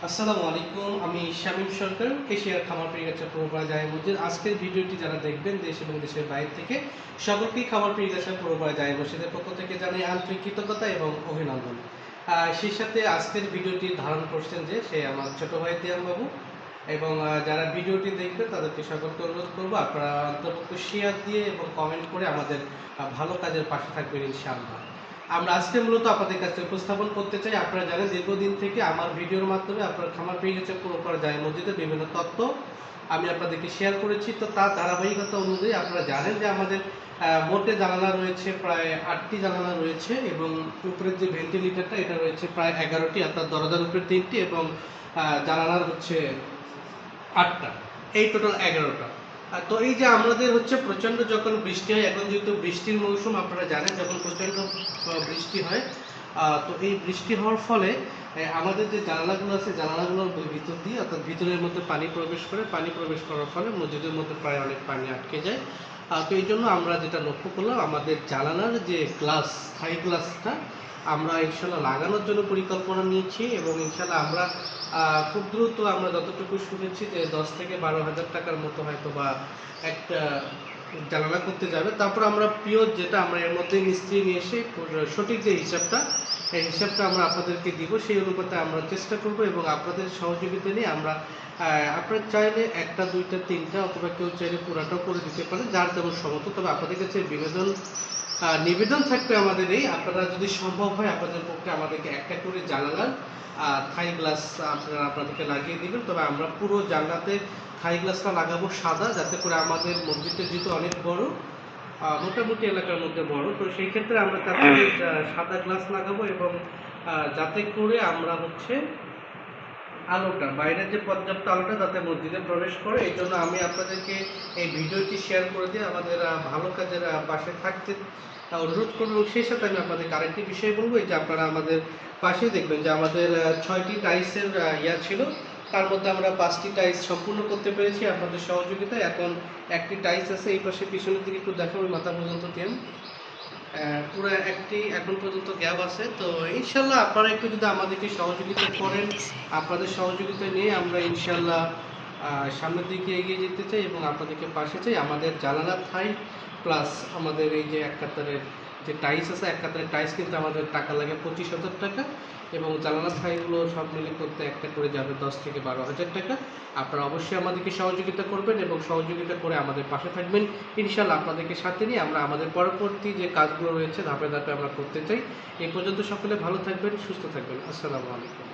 আসসালামু আলাইকুম। আমি শামীম সরকার, এশিয়ার খামার পরিবেশক পূর্বপাড়া জামে মসজিদ। আজকের ভিডিওটি যারা দেখবেন দেশ এবং দেশের বাইরে থেকে সকলকেই খামার পরিবেশক পূর্বপাড়া জামে মসজিদের পক্ষ থেকে জানাই আন্তরিক কৃতজ্ঞতা এবং অভিনন্দন। সেই সাথে আজকের ভিডিওটি ধারণ করছেন যে সে আমার ছোট ভাই দিয়ান বাবু, এবং যারা ভিডিওটি দেখবেন তাদেরকে সকলকে অনুরোধ করবো আপনারা অন্তর্ভুক্ত শেয়ার দিয়ে এবং কমেন্ট করে আমাদের ভালো কাজের পাশে থাকবেন ইনশাআল্লাহ। আমরা আজকে মূলত আপনাদের কাছে উপস্থাপন করতে চাই। আপনারা জানেন দীর্ঘদিন থেকে আমার ভিডিওর মাধ্যমে আপনার খামার পরিবেশক পূর্বপাড়া জামে মসজিদের বিভিন্ন তথ্য আমি আপনাদেরকে শেয়ার করেছি। তো তার ধারাবাহিকতা অনুযায়ী আপনারা জানেন যে আমাদের মোটে জানালা রয়েছে প্রায় 8টি জানালা রয়েছে, এবং উপরের যে ভেন্টিলেটরটা এটা রয়েছে প্রায় 11টি, অর্থাৎ দরজার উপরে 3টি এবং জানালার হচ্ছে 8টা, এই টোটাল 11টা। তো এই যে আমাদের হচ্ছে প্রচণ্ড যখন বৃষ্টি হয়, এখন যেহেতু বৃষ্টির মৌসুম আপনারা জানেন, যখন প্রচণ্ড বৃষ্টি হয়, তো এই বৃষ্টি হওয়ার ফলে আমাদের যে জানালাগুলো আছে জানালাগুলোর ভিতর দিয়ে, অর্থাৎ ভিতরের মধ্যে পানি প্রবেশ করে, পানি প্রবেশ করার ফলে মসজিদের মধ্যে প্রায় অনেক পানি আটকে যায়। তো এই জন্য আমরা যেটা লক্ষ্য করলাম, আমাদের জানালার যে গ্লাস, থাই গ্লাসটা আমরা ইনশাল্লাহ লাগানোর জন্য পরিকল্পনা নিয়েছি, এবং ইনশাল্লাহ আমরা খুব দ্রুত, আমরা যতটুকু শুনেছি যে 10 থেকে 12,000 টাকার মতো হয়তো বা একটা জানালা করতে যাবে। তারপর আমরা পিওর যেটা আমরা এর মধ্যে মিস্ত্রি নিয়ে এসে সঠিক যে হিসাবটা, এই হিসাবটা আমরা আপনাদেরকে দিব, সেই অনুপাতে আমরা চেষ্টা করব, এবং আপনাদের সহযোগিতা নিয়ে আমরা আপনারা চাইলে 1টা 2টা 3টা অথবা কেউ চাইলে পুরাটাও করে দিতে পারেন, যার যেমন সমর্থ। তবে আপনাদের কাছে নিবেদন থাকবে আমাদের এই, আপনারা যদি সম্ভব হয় আপনাদের পক্ষে আমাদেরকে একটা করে জানালার থাই গ্লাস আপনাদেরকে লাগিয়ে দিবেন। তবে আমরা পুরো জানলাতে থাই গ্লাসটা লাগাবো সাদা, যাতে করে আমাদের মসজিদটা যেহেতু অনেক বড়, মোটামুটি এলাকার মধ্যে বড়, তো সেই ক্ষেত্রে আমরা তাতে সাদা গ্লাস লাগাবো, এবং যাতে করে আমরা হচ্ছে আলোটা, বাইরের যে পর্যাপ্ত আলোটা যাতে মসজিদে প্রবেশ করে, এই জন্য আমি আপনাদেরকে এই ভিডিওটি শেয়ার করে দিয়ে আমাদের ভালো কাজের পাশে থাকতে অনুরোধ করব। সেই সাথে আমি আপনাদেরকে আরেকটি বিষয় বলবো, এই যে আপনারা আমাদের পাশে দেখবেন যে আমাদের 6টি টাইলসের ছিল, তার মধ্যে আমরা 5টি টাইলস সম্পূর্ণ করতে পেরেছি আপনাদের সহযোগিতায়। এখন একটি টাইলস আছে এই পাশে, পিছনের দিকে একটু দেখাবো, মাথা পর্যন্ত দিয়ে পুরো একটি এখন পর্যন্ত গ্যাপ আছে। তো ইনশাল্লাহ আপনারা একটু যদি আমাদেরকে সহযোগিতা করেন, আপনাদের সহযোগিতা নিয়ে আমরা ইনশাল্লাহ সামনের দিকে এগিয়ে যেতে চাই, এবং আপনাদেরকে পাশে চাই। আমাদের জানালা থাই প্লাস আমাদের এই যে এক কাতারের যে টাইলস আছে, এক কাতারের টাইলস কিন্তু আমাদের টাকা লাগে 25,000 টাকা, এবং জানালা থাইগুলো সব মিলে করতে একটা করে যাবে 10 থেকে 12,000 টাকা। আপনারা অবশ্যই আমাদেরকে সহযোগিতা করবেন, এবং সহযোগিতা করে আমাদের পাশে থাকবেন ইনশাল্লাহ। আপনাদেরকে সাথে নিয়ে আমরা আমাদের পরবর্তী যে কাজগুলো রয়েছে ধাপে ধাপে আমরা করতে চাই। এই পর্যন্ত সকলে ভালো থাকবেন, সুস্থ থাকবেন। আসসালামু আলাইকুম।